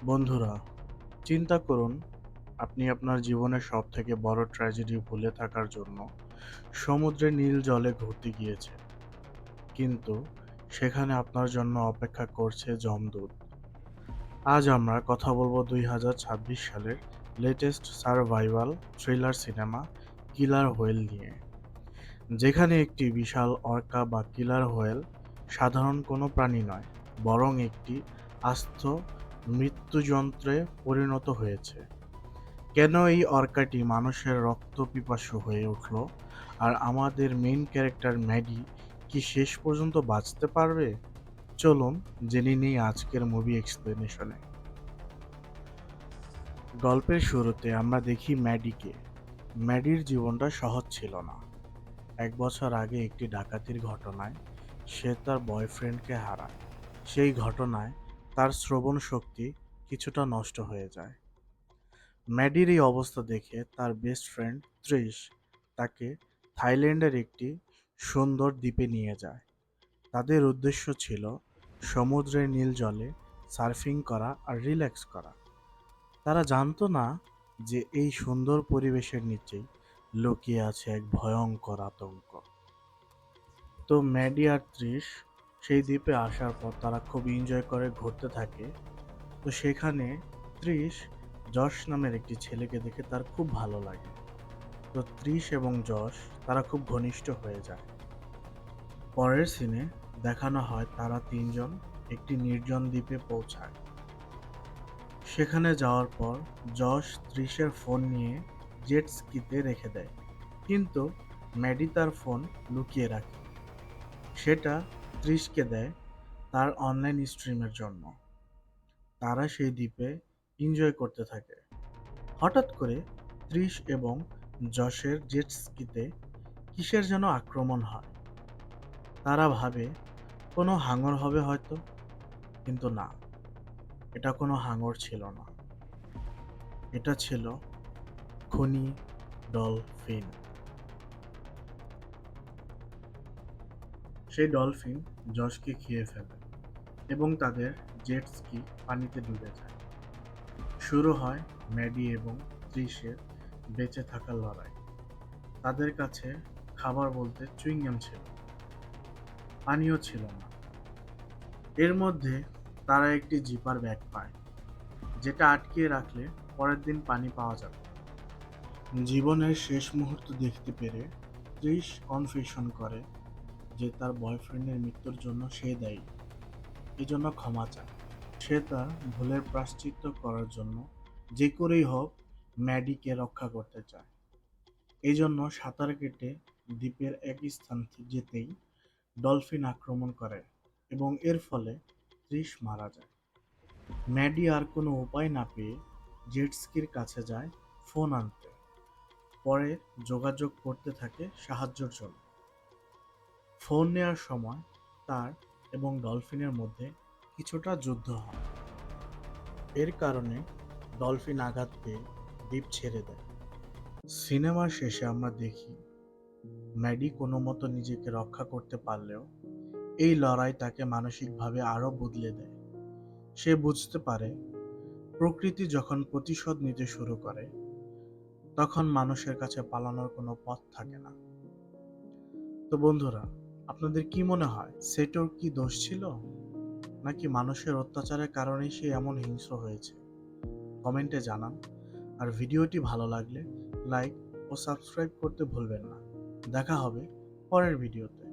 বন্ধুরা, চিন্তা করুন আপনি আপনার জীবনের সবথেকে বড় ট্র্যাজেডি ভুলে থাকার জন্য সমুদ্রের নীল জলে ঘুরতে গিয়েছেন। কিন্তু সেখানে আপনার জন্য অপেক্ষা করছে যমদূত। আজ আমরা কথা বলবো 2026 সালের লেটেস্ট সারভাইভাল থ্রিলার সিনেমা কিলার হোয়েল নিয়ে। যেখানে একটি বিশাল অর্কা বা কিলার হোয়েল সাধারণ কোনো প্রাণী নয়, বরং একটি আস্ত মৃত্যুযন্ত্রে পরিণত হয়েছে। কেন এই অর্কাটি মানুষের রক্তপিপাসু হয়ে উঠল, আর আমাদের মেইন ক্যারেক্টার ম্যাডি কি শেষ পর্যন্ত বাঁচতে পারবে? চলুন জেনে নিই আজকের মুভি এক্সপ্লেনেশনে। গল্পের শুরুতে আমরা দেখি ম্যাডিকে। ম্যাডির জীবনটা সহজ ছিল না। 1 বছর আগে একটি ডাকাতির ঘটনায় সে তার বয়ফ্রেন্ডকে হারায়। সেই ঘটনায় তার শ্রবণ শক্তি কিছুটা নষ্ট হয়ে যায়। ম্যাডির এই অবস্থা দেখে তার বেস্ট ফ্রেন্ড ত্রিশ তাকে থাইল্যান্ডের একটি সুন্দর দ্বীপে নিয়ে যায়। তাদের উদ্দেশ্য ছিল সমুদ্রের নীল জলে সার্ফিং করা আর রিল্যাক্স করা। তারা জানতো না যে এই সুন্দর পরিবেশের নিচেই লুকিয়ে আছে এক ভয়ঙ্কর আতঙ্ক। তো ম্যাডি আর ত্রিশ সেই দ্বীপে আসার পর তারা খুব এনজয় করে ঘুরতে থাকে। তো সেখানে ত্রিশ যশ নামের একটি ছেলেকে দেখে তার খুব ভালো লাগে। তো ত্রিশ এবং যশ তারা খুব ঘনিষ্ঠ হয়ে যায়। পরের সিনে দেখানো হয় তারা তিনজন একটি নির্জন দ্বীপে পৌঁছায়। সেখানে যাওয়ার পর যশ ত্রিশের ফোন নিয়ে জেট স্কিতে রেখে দেয়, কিন্তু ম্যাডি তার ফোন লুকিয়ে রাখে। সেটা ত্রিশকে দেয় তার অনলাইন স্ট্রিমের জন্য। তারা সেই দ্বীপে এনজয় করতে থাকে। হঠাৎ করে ত্রিশ এবং যশের জেট স্কিতে কিসের যেন আক্রমণ হয়। তারা ভাবে কোনো হাঙর হবে হয়তো, কিন্তু না, এটা কোনো হাঙর ছিল না। এটা ছিল খুনি ডলফিন। সেই ডলফিন যশকে খেয়ে ফেলে এবং তাদের জেট স্কি পানিতে ডুবে যায়। শুরু হয় ম্যাডি এবং ত্রিশের বেঁচে থাকার লড়াই। তাদের কাছে খাবার বলতে চুইংগাম ছিল, পানিও ছিল না। এর মধ্যে তারা একটি জিপার ব্যাগ পায়, যেটা আটকিয়ে রাখলে পরের দিন পানি পাওয়া যাবে। জীবনের শেষ মুহূর্ত দেখতে পেরে ত্রিশ কনফেশন করে যে তার বয়ফ্রেন্ডের মৃত্যুর জন্য সে দায়ী, এজন্য ক্ষমা চায়। সে তার ভুলের প্রায়শ্চিত্ত করার জন্য যে করেই হোক ম্যাডিকে রক্ষা করতে চায়। এই জন্য সাঁতার কেটে দ্বীপের এক স্থান যেতেই ডলফিন আক্রমণ করে এবং এর ফলে ত্রিশ মারা যায়। ম্যাডি আর কোনো উপায় না পেয়ে জেট স্কির কাছে যায় ফোন আনতে। পরে যোগাযোগ করতে থাকে সাহায্যের জন্য। ফোন নেওয়ার সময় তার এবং ডলফিনের মধ্যে কিছুটা যুদ্ধ হয়। এর কারণে ডলফিন আঘাত পেয়ে দ্বীপ ছেড়ে দেয়। সিনেমার শেষে আমরা দেখি ম্যাডি কোনো মতো নিজেকে রক্ষা করতে পারলেও এই লড়াই তাকে মানসিকভাবে আরও বদলে দেয়। সে বুঝতে পারে প্রকৃতি যখন প্রতিশোধ নিতে শুরু করে, তখন মানুষের কাছে পালানোর কোনো পথ থাকে না। তো বন্ধুরা, আপনাদের কি মনে হয়, সেটোর কি দোষ ছিল, নাকি মানুষের অত্যাচারের কারণেই সে এমন হিংস্র হয়েছে? কমেন্টে জানান। আর ভিডিওটি ভালো লাগলে লাইক ও সাবস্ক্রাইব করতে ভুলবেন না। দেখা হবে পরের ভিডিওতে।